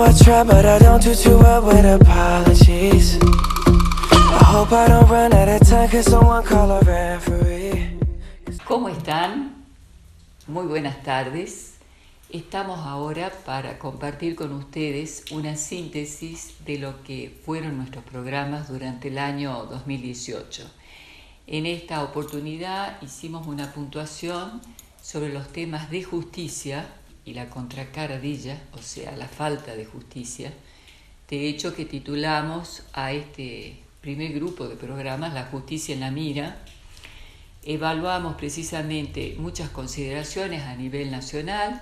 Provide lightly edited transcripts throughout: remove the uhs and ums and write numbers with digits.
I try, but I don't do too well with apologies. I hope I don't run out of time, cause someone call a referee. ¿Cómo están? Muy buenas tardes. Estamos ahora para compartir con ustedes una síntesis de lo que fueron nuestros programas durante el año 2018. En esta oportunidad hicimos una puntuación sobre los temas de justicia y la contracara de ella, o sea, la falta de justicia. De hecho, que titulamos a este primer grupo de programas La justicia en la mira. Evaluamos precisamente muchas consideraciones a nivel nacional,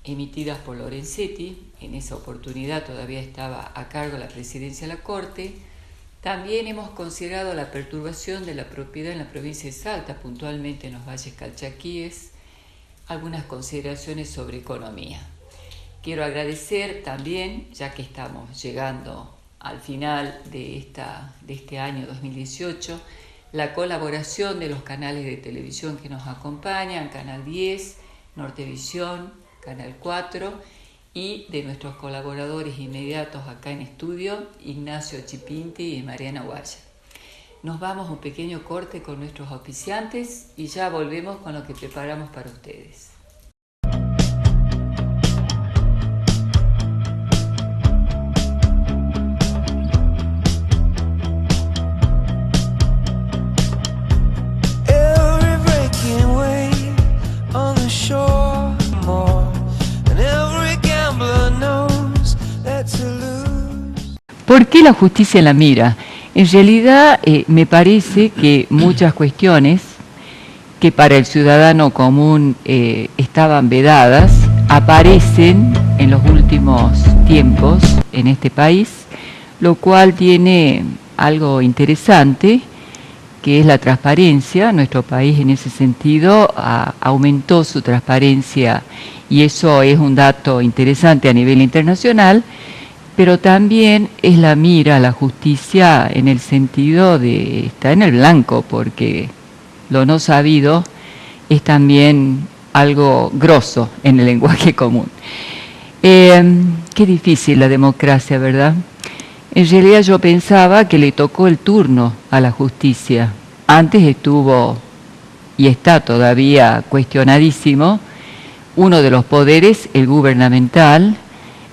emitidas por Lorenzetti. En esa oportunidad todavía estaba a cargo la presidencia de la Corte. También hemos considerado la perturbación de la propiedad en la provincia de Salta, puntualmente en los valles calchaquíes, algunas consideraciones sobre economía. Quiero agradecer también, ya que estamos llegando al final de este año 2018, la colaboración de los canales de televisión que nos acompañan, Canal 10, Nortevisión, Canal 4, y de nuestros colaboradores inmediatos acá en estudio, Ignacio Chipinti y Mariana Guaya. Nos vamos a un pequeño corte con nuestros auspiciantes y ya volvemos con lo que preparamos para ustedes. ¿Por qué la justicia en la mira? En realidad me parece que muchas cuestiones que para el ciudadano común estaban vedadas aparecen en los últimos tiempos en este país, lo cual tiene algo interesante, que es la transparencia. Nuestro país en ese sentido aumentó su transparencia y eso es un dato interesante a nivel internacional. Pero también es la mira a la justicia en el sentido de estar en el blanco, porque lo no sabido es también algo grosso en el lenguaje común. Qué difícil la democracia, ¿verdad? En realidad yo pensaba que le tocó el turno a la justicia. Antes estuvo, y está todavía cuestionadísimo, uno de los poderes, el gubernamental.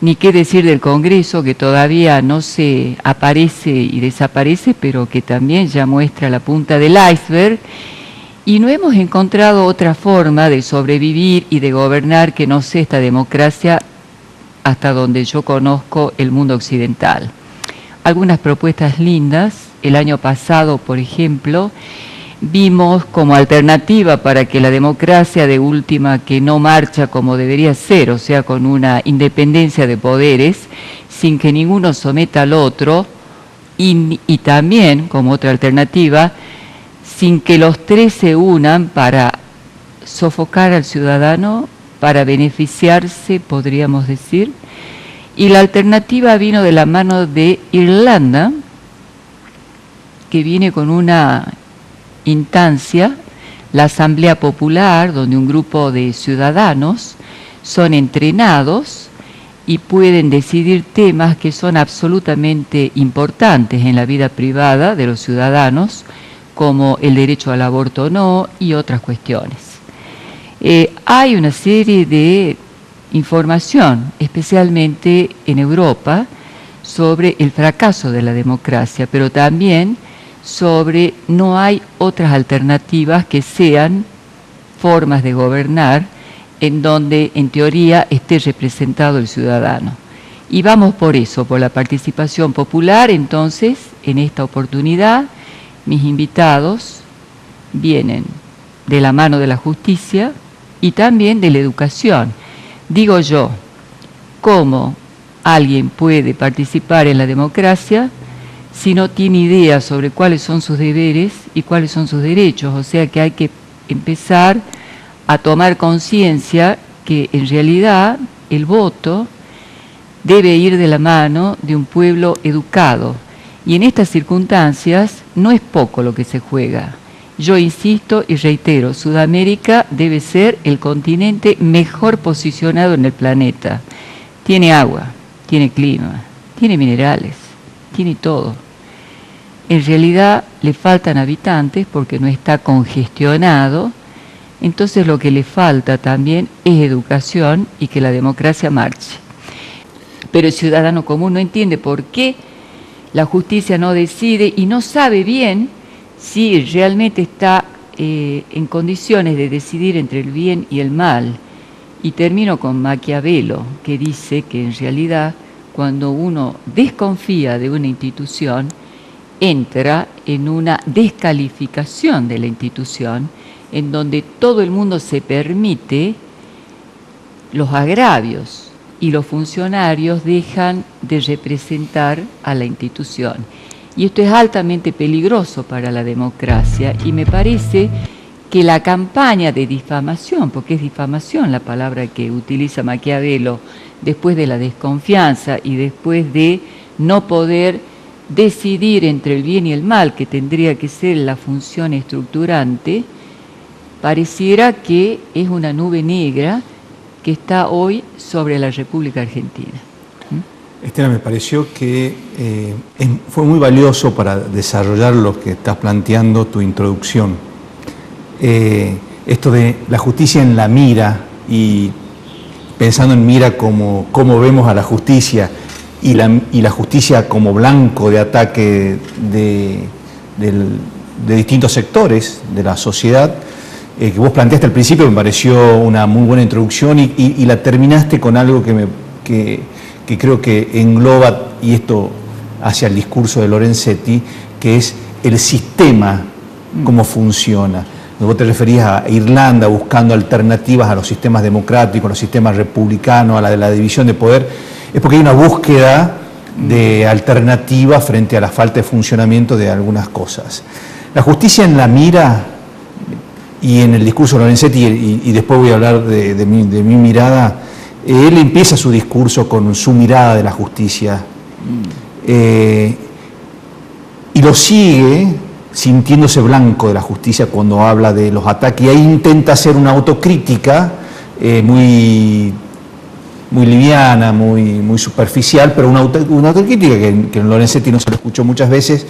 Ni qué decir del Congreso, que todavía no se aparece y desaparece, pero que también ya muestra la punta del iceberg. Y no hemos encontrado otra forma de sobrevivir y de gobernar que no sea esta democracia hasta donde yo conozco el mundo occidental. Algunas propuestas lindas. El año pasado, por ejemplo, vimos como alternativa para que la democracia de última, que no marcha como debería ser, o sea, con una independencia de poderes, sin que ninguno someta al otro, y también, como otra alternativa, sin que los tres se unan para sofocar al ciudadano, para beneficiarse, podríamos decir. Y la alternativa vino de la mano de Irlanda, que viene con una instancia, la Asamblea Popular, donde un grupo de ciudadanos son entrenados y pueden decidir temas que son absolutamente importantes en la vida privada de los ciudadanos, como el derecho al aborto o no y otras cuestiones. Hay una serie de información, especialmente en Europa, sobre el fracaso de la democracia, pero también sobre no hay otras alternativas que sean formas de gobernar en donde en teoría esté representado el ciudadano. Y vamos por eso, por la participación popular. Entonces, en esta oportunidad, mis invitados vienen de la mano de la justicia y también de la educación. Digo yo, ¿cómo alguien puede participar en la democracia si no tiene idea sobre cuáles son sus deberes y cuáles son sus derechos? O sea que hay que empezar a tomar conciencia que en realidad el voto debe ir de la mano de un pueblo educado. Y en estas circunstancias no es poco lo que se juega. Yo insisto y reitero, Sudamérica debe ser el continente mejor posicionado en el planeta. tiene agua, tiene clima, tiene minerales, tiene todo. En realidad le faltan habitantes porque no está congestionado, entonces lo que le falta también es educación y que la democracia marche. Pero el ciudadano común no entiende por qué la justicia no decide y no sabe bien si realmente está en condiciones de decidir entre el bien y el mal. Y termino con Maquiavelo, que dice que en realidad cuando uno desconfía de una institución, entra en una descalificación de la institución, en donde todo el mundo se permite los agravios y los funcionarios dejan de representar a la institución. Y esto es altamente peligroso para la democracia y me parece que la campaña de difamación, porque es difamación la palabra que utiliza Maquiavelo, después de la desconfianza y después de no poder decidir entre el bien y el mal, que tendría que ser la función estructurante, pareciera que es una nube negra que está hoy sobre la República Argentina. Estela, me pareció que fue muy valioso para desarrollar lo que estás planteando, tu introducción. Esto de la justicia en la mira y pensando en mira como vemos a la justicia y la justicia como blanco de ataque de distintos sectores de la sociedad, que vos planteaste al principio, me pareció una muy buena introducción y la terminaste con algo que creo que engloba, y esto hacia el discurso de Lorenzetti, que es el sistema, cómo funciona. Vos te referías a Irlanda buscando alternativas a los sistemas democráticos, a los sistemas republicanos, a la de la división de poder, es porque hay una búsqueda de alternativa frente a la falta de funcionamiento de algunas cosas. La justicia en la mira, y en el discurso de Lorenzetti, y después voy a hablar de mi mirada, él empieza su discurso con su mirada de la justicia y lo sigue sintiéndose blanco de la justicia cuando habla de los ataques, y ahí intenta hacer una autocrítica muy liviana, muy superficial, pero una autocrítica que en Lorenzetti no se lo escuchó muchas veces,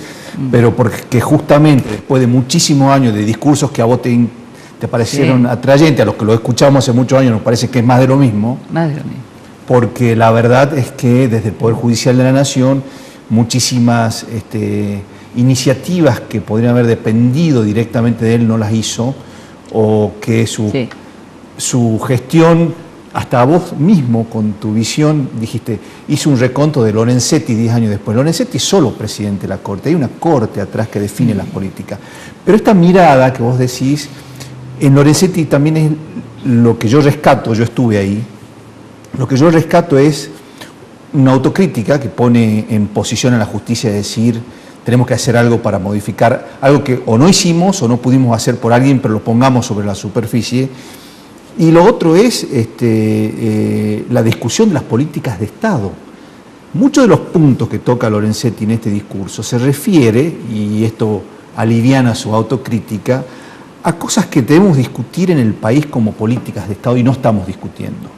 pero porque justamente después de muchísimos años de discursos que a vos te parecieron atrayentes, a los que lo escuchamos hace muchos años nos parece que es más de lo mismo. Más de lo mismo. Porque la verdad es que desde el Poder Judicial de la Nación muchísimas iniciativas que podrían haber dependido directamente de él no las hizo, o que su gestión, hasta vos mismo con tu visión dijiste, hizo un reconto de Lorenzetti 10 años después. Lorenzetti es solo presidente de la Corte, hay una Corte atrás que define las políticas. Pero esta mirada que vos decís, en Lorenzetti también es lo que yo rescato, yo estuve ahí, lo que yo rescato es una autocrítica que pone en posición a la justicia de decir, tenemos que hacer algo para modificar algo que o no hicimos o no pudimos hacer por alguien, pero lo pongamos sobre la superficie. Y lo otro es la discusión de las políticas de Estado. Muchos de los puntos que toca Lorenzetti en este discurso se refiere, y esto aliviana su autocrítica, a cosas que debemos discutir en el país como políticas de Estado y no estamos discutiendo.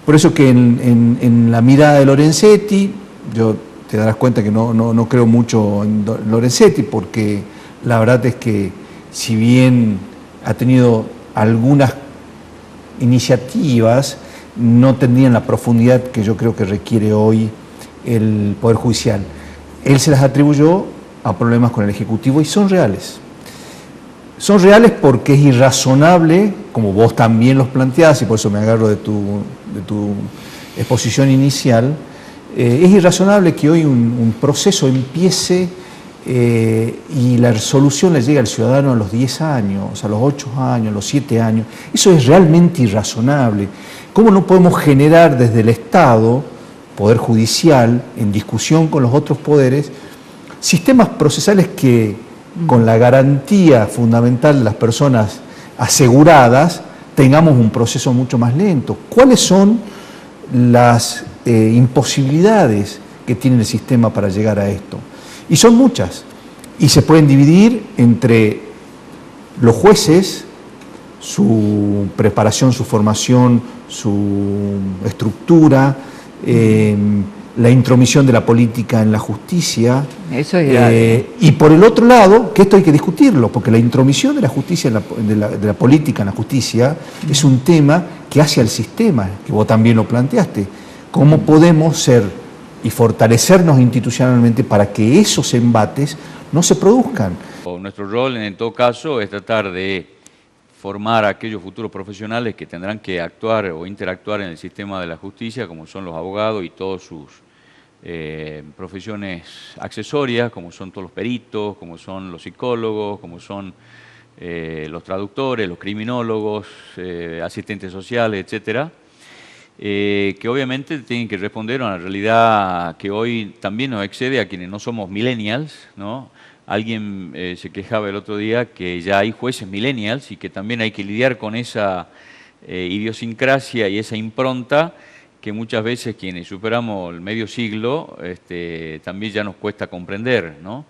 Por eso que en la mirada de Lorenzetti, yo te darás cuenta que no creo mucho en Lorenzetti, porque la verdad es que si bien ha tenido algunas iniciativas, no tendrían la profundidad que yo creo que requiere hoy el Poder Judicial. Él se las atribuyó a problemas con el Ejecutivo y son reales. Son reales porque es irrazonable, como vos también los planteás, y por eso me agarro de tu exposición inicial, es irrazonable que hoy un proceso empiece y la solución le llegue al ciudadano a los 10 años, a los 8 años, a los 7 años. Eso es realmente irrazonable. ¿Cómo no podemos generar desde el Estado, Poder Judicial, en discusión con los otros poderes, sistemas procesales que, con la garantía fundamental de las personas aseguradas, tengamos un proceso mucho más lento? ¿Cuáles son las imposibilidades que tiene el sistema para llegar a esto? Y son muchas, y se pueden dividir entre los jueces, su preparación, su formación, su estructura, la intromisión de la política en la justicia. Eso es grave. Y por el otro lado, que esto hay que discutirlo, porque la intromisión de la justicia, de la política en la justicia, es un tema que hace al sistema, que vos también lo planteaste. ¿Cómo podemos ser y fortalecernos institucionalmente para que esos embates no se produzcan? Nuestro rol, en todo caso, es tratar de formar a aquellos futuros profesionales que tendrán que actuar o interactuar en el sistema de la justicia, como son los abogados y todas sus profesiones accesorias, como son todos los peritos, como son los psicólogos, como son los traductores, los criminólogos, asistentes sociales, etcétera, que obviamente tienen que responder a una realidad que hoy también nos excede a quienes no somos millennials, ¿no? Alguien se quejaba el otro día que ya hay jueces millennials y que también hay que lidiar con esa idiosincrasia y esa impronta que muchas veces quienes superamos el medio siglo también ya nos cuesta comprender, ¿no?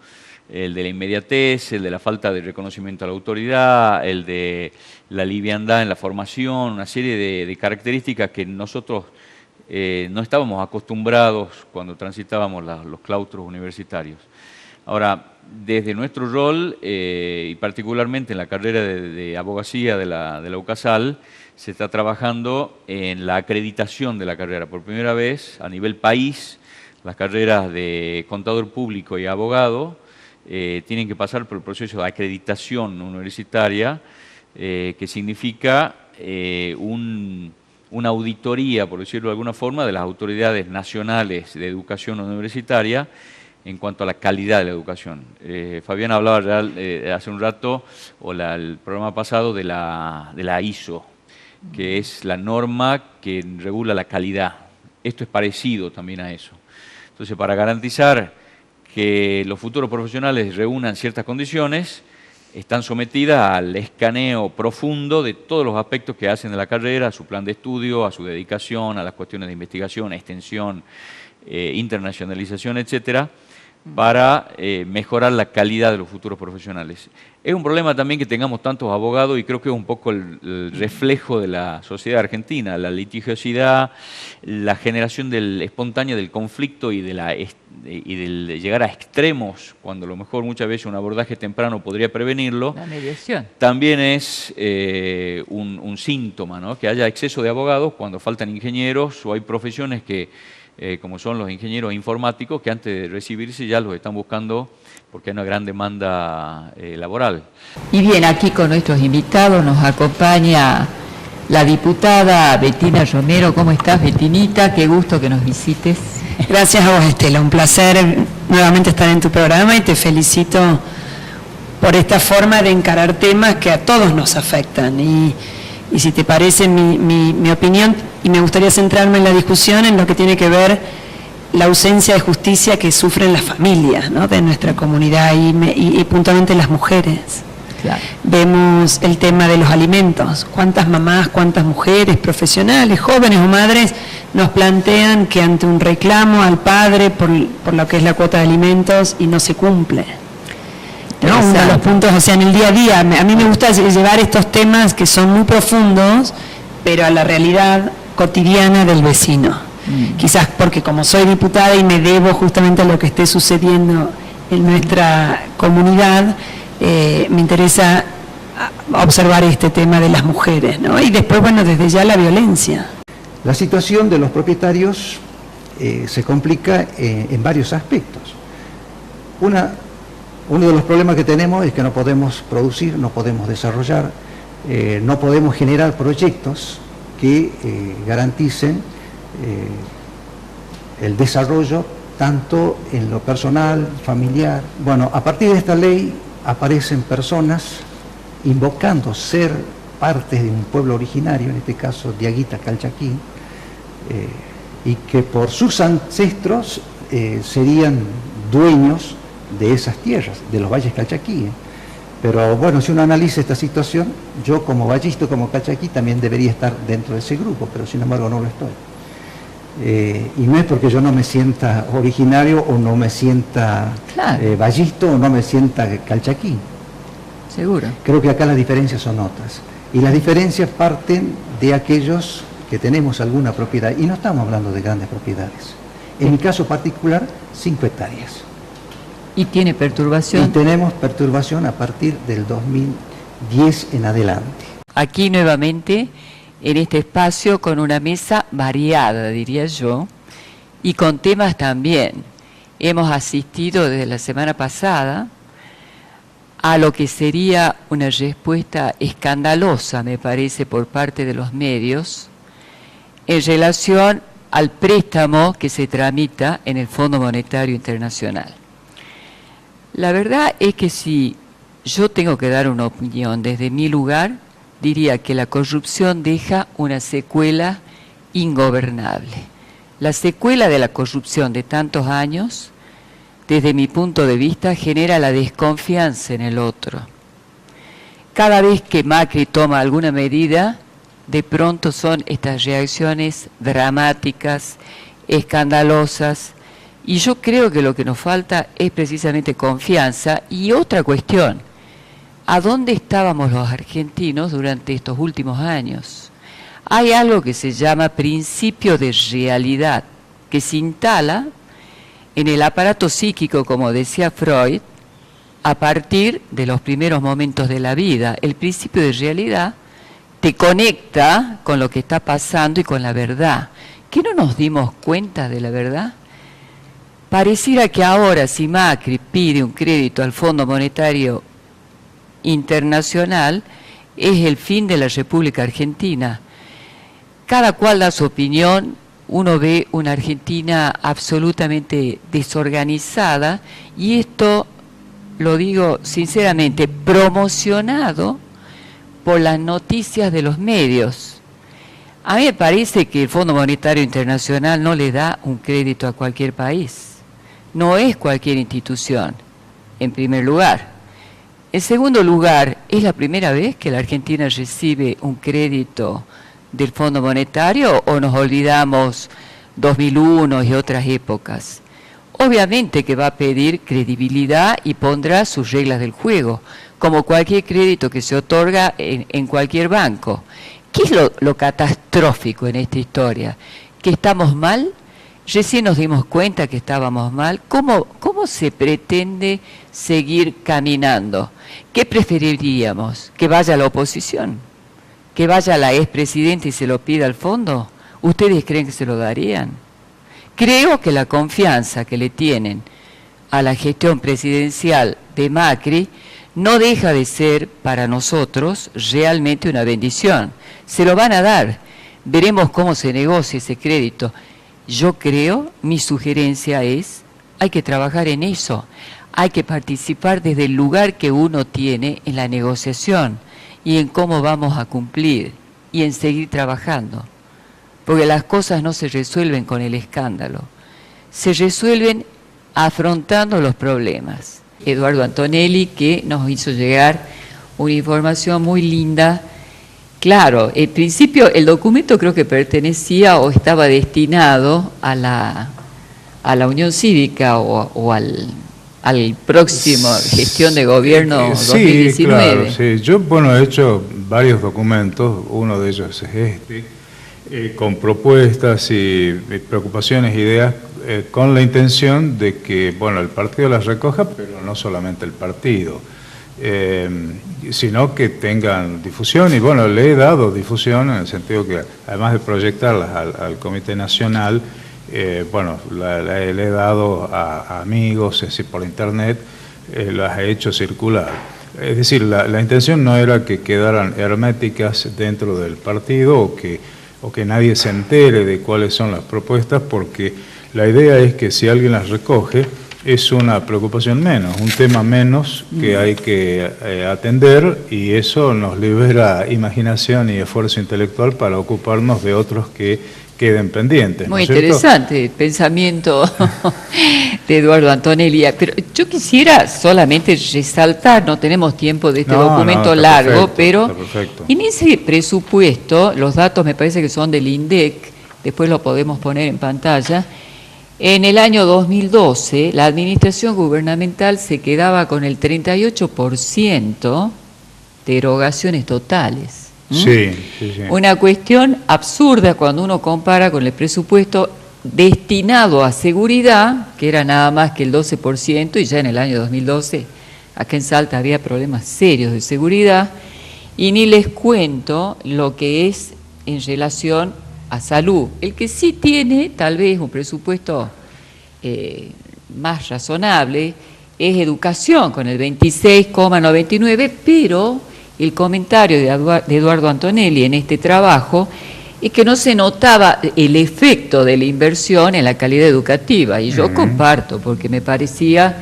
El de la inmediatez, el de la falta de reconocimiento a la autoridad, el de la liviandad en la formación, una serie de características que nosotros no estábamos acostumbrados cuando transitábamos los claustros universitarios. Ahora, desde nuestro rol, y particularmente en la carrera de abogacía de la UCASAL, se está trabajando en la acreditación de la carrera. Por primera vez, a nivel país, las carreras de contador público y abogado tienen que pasar por el proceso de acreditación universitaria, que significa una auditoría, por decirlo de alguna forma, de las autoridades nacionales de educación universitaria en cuanto a la calidad de la educación. Fabián hablaba hace un rato, el programa pasado, de la ISO, que es la norma que regula la calidad. Esto es parecido también a eso. Entonces, para garantizar que los futuros profesionales reúnan ciertas condiciones, están sometidas al escaneo profundo de todos los aspectos que hacen de la carrera, a su plan de estudio, a su dedicación, a las cuestiones de investigación, extensión, internacionalización, etcétera, para mejorar la calidad de los futuros profesionales. Es un problema también que tengamos tantos abogados y creo que es un poco el reflejo de la sociedad argentina, la litigiosidad, la generación espontánea del conflicto y del llegar a extremos, cuando a lo mejor muchas veces un abordaje temprano podría prevenirlo. La mediación. También es un síntoma, ¿no? Que haya exceso de abogados cuando faltan ingenieros o hay profesiones que como son los ingenieros informáticos, que antes de recibirse ya los están buscando porque hay una gran demanda laboral. Y bien, aquí con nuestros invitados nos acompaña la diputada Betina Romero. ¿Cómo estás, Betinita? Qué gusto que nos visites. Gracias a vos, Estela. Un placer nuevamente estar en tu programa y te felicito por esta forma de encarar temas que a todos nos afectan. Y si te parece mi opinión, y me gustaría centrarme en la discusión en lo que tiene que ver la ausencia de justicia que sufren las familias, ¿no?, de nuestra comunidad y puntualmente las mujeres. Claro. Vemos el tema de los alimentos. ¿Cuántas mamás, cuántas mujeres, profesionales, jóvenes o madres nos plantean que ante un reclamo al padre por lo que es la cuota de alimentos y no se cumple? ¿No? Uno de los puntos, o sea, en el día a día, a mí me gusta llevar estos temas que son muy profundos, pero a la realidad cotidiana del vecino. Quizás porque como soy diputada y me debo justamente a lo que esté sucediendo en nuestra comunidad, me interesa observar este tema de las mujeres, ¿no? Y después, bueno, desde ya la violencia. La situación de los propietarios se complica en varios aspectos. Uno de los problemas que tenemos es que no podemos producir, no podemos desarrollar, no podemos generar proyectos que garanticen el desarrollo tanto en lo personal, familiar. Bueno, a partir de esta ley aparecen personas invocando ser parte de un pueblo originario, en este caso Diaguita Calchaquí, y que por sus ancestros serían dueños de esas tierras, de los valles calchaquí. Pero bueno, si uno analiza esta situación, yo como vallisto, como calchaquí, también debería estar dentro de ese grupo, pero sin embargo no lo estoy. Y no es porque yo no me sienta originario o no me sienta vallisto o no me sienta calchaquí. Seguro. Creo que acá las diferencias son otras. Y las diferencias parten de aquellos que tenemos alguna propiedad, y no estamos hablando de grandes propiedades. En mi caso particular, 5 hectáreas. ¿Y tiene Y perturbación? tenemos perturbación a partir del 2010 en adelante. Aquí nuevamente, en este espacio, con una mesa variada, diría yo, y con temas también. Hemos asistido desde la semana pasada a lo que sería una respuesta escandalosa, me parece, por parte de los medios, en relación al préstamo que se tramita en el Fondo Monetario Internacional. La verdad es que si yo tengo que dar una opinión desde mi lugar, diría que la corrupción deja una secuela ingobernable. La secuela de la corrupción de tantos años, desde mi punto de vista, genera la desconfianza en el otro. Cada vez que Macri toma alguna medida, de pronto son estas reacciones dramáticas, escandalosas, y yo creo que lo que nos falta es precisamente confianza. Y otra cuestión, ¿a dónde estábamos los argentinos durante estos últimos años? Hay algo que se llama principio de realidad, que se instala en el aparato psíquico, como decía Freud, a partir de los primeros momentos de la vida. El principio de realidad te conecta con lo que está pasando y con la verdad. ¿Que no nos dimos cuenta de la verdad? Pareciera que ahora, si Macri pide un crédito al Fondo Monetario Internacional, es el fin de la República Argentina. Cada cual da su opinión. Uno ve una Argentina absolutamente desorganizada, y esto, lo digo sinceramente, promocionado por las noticias de los medios. A mí me parece que el Fondo Monetario Internacional no le da un crédito a cualquier país. No es cualquier institución, en primer lugar. En segundo lugar, es la primera vez que la Argentina recibe un crédito del Fondo Monetario, o nos olvidamos 2001 y otras épocas. Obviamente que va a pedir credibilidad y pondrá sus reglas del juego, como cualquier crédito que se otorga en cualquier banco. ¿Qué es lo catastrófico en esta historia? ¿Que estamos mal? Recién nos dimos cuenta que estábamos mal. ¿Cómo se pretende seguir caminando? ¿Qué preferiríamos? ¿Que vaya la oposición? ¿Que vaya la expresidenta y se lo pida al fondo? ¿Ustedes creen que se lo darían? Creo que la confianza que le tienen a la gestión presidencial de Macri no deja de ser para nosotros realmente una bendición. Se lo van a dar. Veremos cómo se negocia ese crédito. Yo creo, mi sugerencia es, hay que trabajar en eso. Hay que participar desde el lugar que uno tiene en la negociación y en cómo vamos a cumplir y en seguir trabajando. Porque las cosas no se resuelven con el escándalo, se resuelven afrontando los problemas. Eduardo Antonelli, que nos hizo llegar una información muy linda. Claro, en principio el documento creo que pertenecía o estaba destinado a la Unión Cívica o al próximo gestión de gobierno 2019. Sí, claro, sí. Yo, he hecho varios documentos, uno de ellos es este, con propuestas y preocupaciones, ideas, con la intención de que, el partido las recoja, pero no solamente el partido, sino que tengan difusión, y le he dado difusión en el sentido que, además de proyectarlas al Comité Nacional, le he dado a amigos, es decir, por internet, las he hecho circular. Es decir, la intención no era que quedaran herméticas dentro del partido o que nadie se entere de cuáles son las propuestas, porque la idea es que si alguien las recoge, es una preocupación menos, un tema menos que hay que atender, y eso nos libera imaginación y esfuerzo intelectual para ocuparnos de otros que queden pendientes. Muy interesante el pensamiento de Eduardo Antonelli. Pero yo quisiera solamente resaltar, no tenemos tiempo de este documento largo, pero en ese presupuesto, los datos me parece que son del INDEC, después lo podemos poner en pantalla. En el año 2012, la administración gubernamental se quedaba con el 38% de erogaciones totales. Sí, sí, sí. Una cuestión absurda cuando uno compara con el presupuesto destinado a seguridad, que era nada más que el 12%, y ya en el año 2012 acá en Salta había problemas serios de seguridad, y ni les cuento lo que es en relación a salud. El que sí tiene tal vez un presupuesto más razonable es educación, con el 26,99, pero el comentario de Eduardo Antonelli en este trabajo es que no se notaba el efecto de la inversión en la calidad educativa, y yo comparto, porque me parecía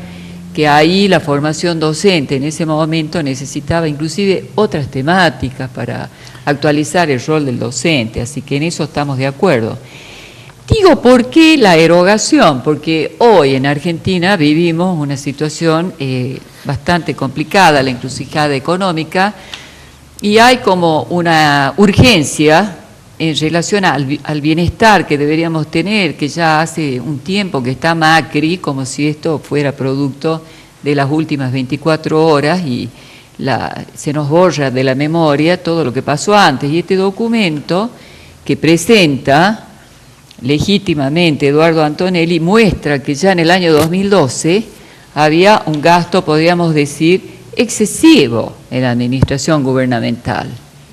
que ahí la formación docente en ese momento necesitaba inclusive otras temáticas para actualizar el rol del docente, así que en eso estamos de acuerdo. Digo, ¿por qué la erogación? Porque hoy en Argentina vivimos una situación bastante complicada, la encrucijada económica, y hay como una urgencia en relación al bienestar que deberíamos tener, que ya hace un tiempo que está Macri, como si esto fuera producto de las últimas 24 horas y se nos borra de la memoria todo lo que pasó antes. Y este documento que presenta legítimamente Eduardo Antonelli muestra que ya en el año 2012 había un gasto, podríamos decir, excesivo en la administración gubernamental,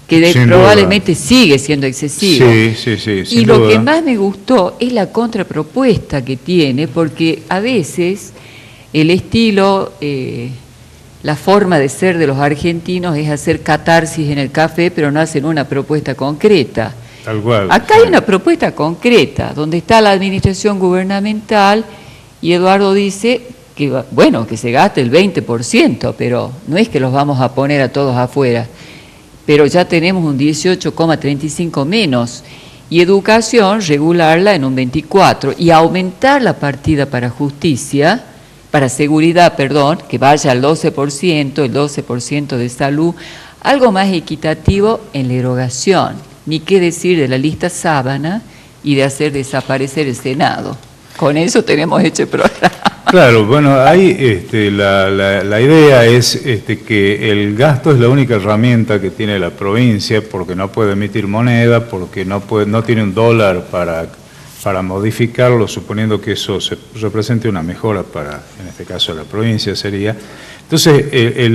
que probablemente sigue siendo excesivo. Sí, y lo que más me gustó es la contrapropuesta que tiene, porque a veces el estilo, la forma de ser de los argentinos es hacer catarsis en el café, pero no hacen una propuesta concreta. Tal cual. Acá hay una propuesta concreta, donde está la administración gubernamental, y Eduardo dice que, bueno, que se gaste el 20%, pero no es que los vamos a poner a todos afuera. Pero ya tenemos un 18,35 menos, y educación regularla en un 24, y aumentar la partida para justicia, para seguridad, perdón, que vaya al 12%, el 12% de salud, algo más equitativo en la erogación, ni qué decir de la lista sábana y de hacer desaparecer el Senado. Con eso tenemos hecho el programa. Claro, bueno, ahí la idea es que el gasto es la única herramienta que tiene la provincia, porque no puede emitir moneda, porque no tiene un dólar para modificarlo, suponiendo que eso represente una mejora para, en este caso, la provincia sería. Entonces,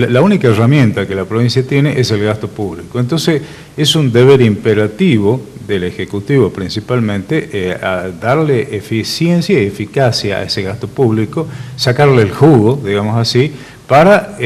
la única herramienta que la provincia tiene es el gasto público. Entonces, es un deber imperativo del Ejecutivo principalmente a darle eficiencia y eficacia a ese gasto público, sacarle el jugo, digamos así, para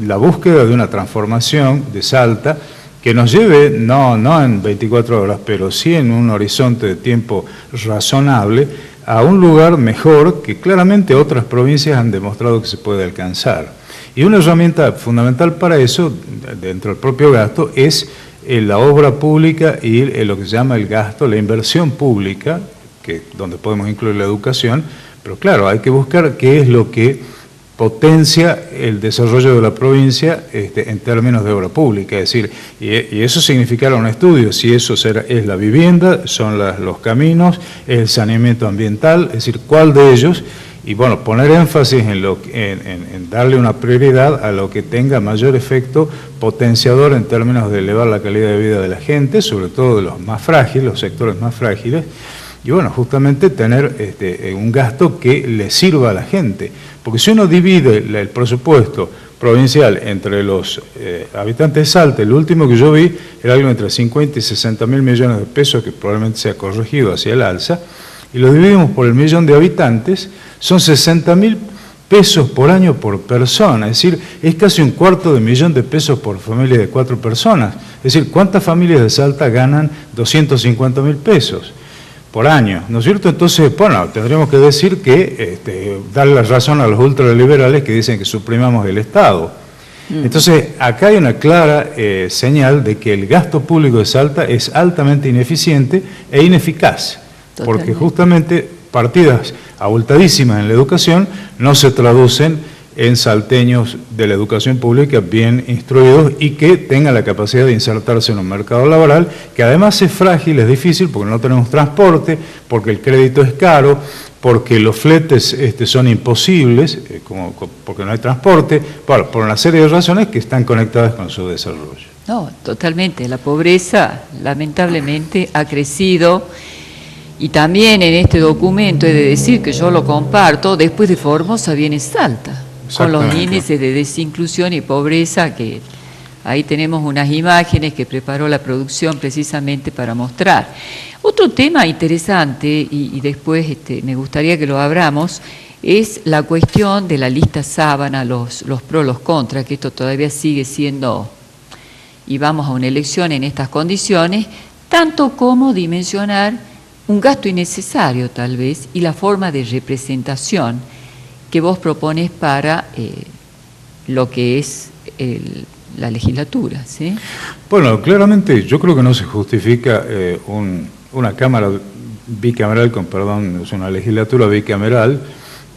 la búsqueda de una transformación de Salta que nos lleve, no en 24 horas, pero sí en un horizonte de tiempo razonable, a un lugar mejor que claramente otras provincias han demostrado que se puede alcanzar. Y una herramienta fundamental para eso, dentro del propio gasto, es la obra pública y lo que se llama el gasto, la inversión pública, donde podemos incluir la educación, pero claro, hay que buscar qué es lo que potencia el desarrollo de la provincia en términos de obra pública, es decir, y eso significará un estudio, si eso es la vivienda, son los caminos, es el saneamiento ambiental, es decir, cuál de ellos, y bueno, poner énfasis en darle una prioridad a lo que tenga mayor efecto potenciador en términos de elevar la calidad de vida de la gente, sobre todo de los más frágiles, los sectores más frágiles, y bueno, justamente tener un gasto que le sirva a la gente. Porque si uno divide el presupuesto provincial entre los habitantes de Salta, el último que yo vi era algo entre 50 y 60 mil millones de pesos, que probablemente se ha corregido hacia el alza, y lo dividimos por el millón de habitantes, son 60.000 pesos por año por persona, es decir, es casi $250.000 pesos por familia de 4 personas. Es decir, ¿cuántas familias de Salta ganan 250.000 pesos por año? ¿No es cierto? Entonces, bueno, tendríamos que decir que darle la razón a los ultraliberales que dicen que suprimamos el Estado. Entonces, acá hay una clara señal de que el gasto público de Salta es altamente ineficiente e ineficaz. Totalmente. Porque justamente partidas abultadísimas en la educación no se traducen en salteños de la educación pública bien instruidos y que tengan la capacidad de insertarse en un mercado laboral que además es frágil, es difícil porque no tenemos transporte, porque el crédito es caro, porque los fletes son imposibles, porque no hay transporte, bueno, por una serie de razones que están conectadas con su desarrollo. No, totalmente. La pobreza, lamentablemente, ha crecido. Y también en este documento he de decir que yo lo comparto, después de Formosa viene Salta, con los índices de desinclusión y pobreza, que ahí tenemos unas imágenes que preparó la producción precisamente para mostrar. Otro tema interesante, y después me gustaría que lo abramos, es la cuestión de la lista sábana, los pros, los contras, que esto todavía sigue siendo, y vamos a una elección en estas condiciones, tanto como dimensionar un gasto innecesario tal vez, y la forma de representación que vos propones para lo que es la legislatura, ¿sí? Bueno, claramente yo creo que no se justifica una Cámara bicameral, es una legislatura bicameral.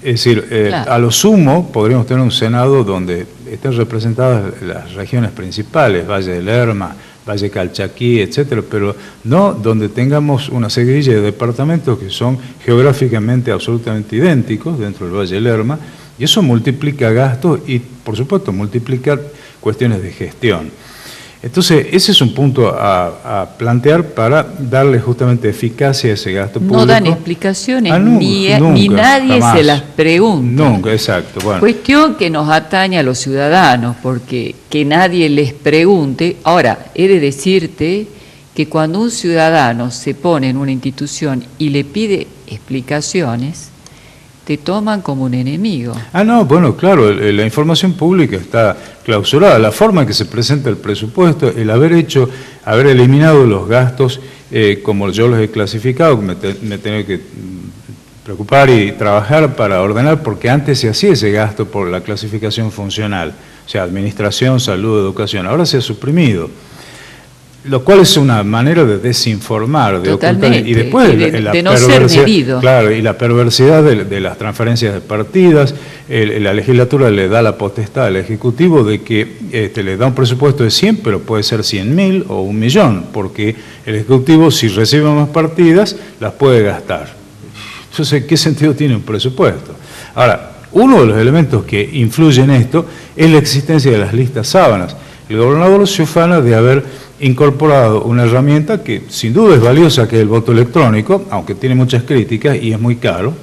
Es decir, Claro. A lo sumo podríamos tener un Senado donde estén representadas las regiones principales, Valle del Lerma, Valle Calchaquí, etcétera, pero no donde tengamos una seguidilla de departamentos que son geográficamente absolutamente idénticos dentro del Valle del Lerma, y eso multiplica gastos y, por supuesto, multiplica cuestiones de gestión. Entonces, ese es un punto a plantear para darle justamente eficacia a ese gasto público. No dan explicaciones, ni nunca, nadie jamás. se las pregunta. Nunca, exacto. Bueno. Cuestión que nos atañe a los ciudadanos, porque que nadie les pregunte. Ahora, he de decirte que cuando un ciudadano se pone en una institución y le pide explicaciones, te toman como un enemigo. No, bueno, claro, la información pública está clausurada. La forma en que se presenta el presupuesto, el haber eliminado los gastos, como yo los he clasificado, me he tenido que preocupar y trabajar para ordenar, porque antes se hacía ese gasto por la clasificación funcional, o sea, administración, salud, educación. Ahora se ha suprimido. Lo cual es una manera de desinformar, de ocultar, y después de no ser medido. Claro, y la perversidad de las transferencias de partidas. La legislatura le da la potestad al Ejecutivo de que le da un presupuesto de 100, pero puede ser 100.000 o 1.000.000, porque el Ejecutivo, si recibe más partidas, las puede gastar. Entonces, ¿qué sentido tiene un presupuesto? Ahora, uno de los elementos que influye en esto es la existencia de las listas sábanas. El gobernador se ufana de haber incorporado una herramienta que sin duda es valiosa, que es el voto electrónico, aunque tiene muchas críticas y es muy caro,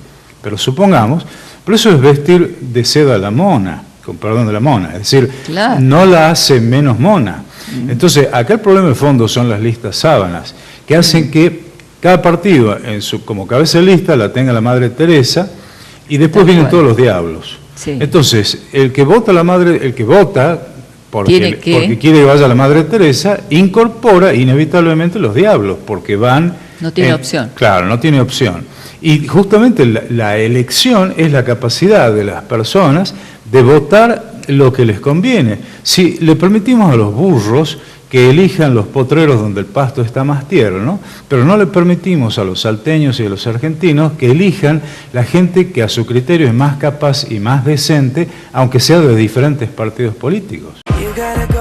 pero supongamos, pero eso es vestir de seda a la mona, con perdón de la mona, es decir, Claro. no la hace menos mona. Entonces, acá el problema de fondo son las listas sábanas, que hacen que cada partido como cabeza de lista la tenga la Madre Teresa, y después Tal vienen cual. todos los diablos. Sí. Entonces, el que vota porque quiere que vaya la Madre Teresa, incorpora inevitablemente los diablos, porque van... No tiene opción. Claro, no tiene opción. Y justamente la elección es la capacidad de las personas de votar lo que les conviene. Si le permitimos a los burros que elijan los potreros donde el pasto está más tierno, pero no le permitimos a los salteños y a los argentinos que elijan la gente que a su criterio es más capaz y más decente, aunque sea de diferentes partidos políticos. You gotta go